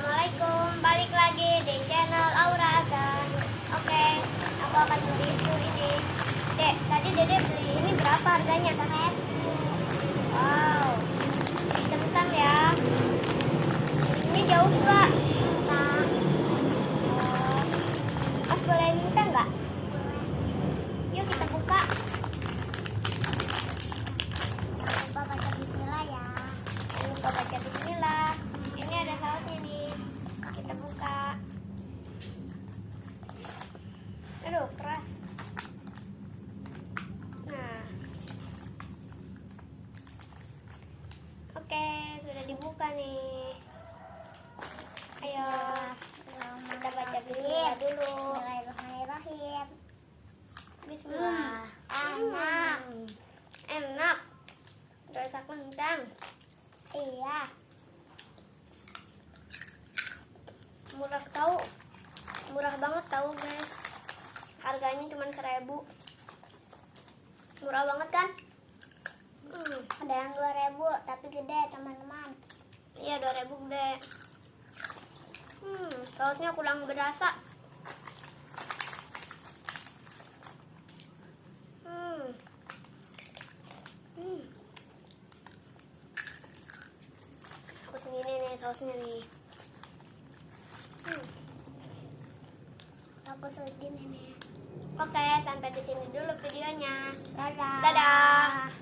Assalamualaikum, balik lagi di channel Aura Azan. Oke, aku akan mereview ini. Dek, tadi Dede beli ini berapa harganya? Wow, kentang ya. Ini jauh nggak? Enggak. Oh, Mas boleh minta nggak? Yuk kita buka. Jangan lupa baca bismillah ya. Jangan lupa baca bismillah. Ini ada sausnya nih. Kita buka. Aduh, keras. Nah. Oke, sudah dibuka nih. Ayo, kita baca bismillah dulu. Bismillahirrahmanirrahim. Bismillah. Enak. Enak. Rasa kentang. Iya. Murah banget tahu guys. Harganya cuma 1.000. Murah banget kan? Ada yang 2.000 tapi gede teman-teman. Iya 2.000 gede. Sausnya kurang berasa. Aku segini nih sausnya nih. Aku sedih nih. Oke, sampai di sini dulu videonya. Dadah. Dadah.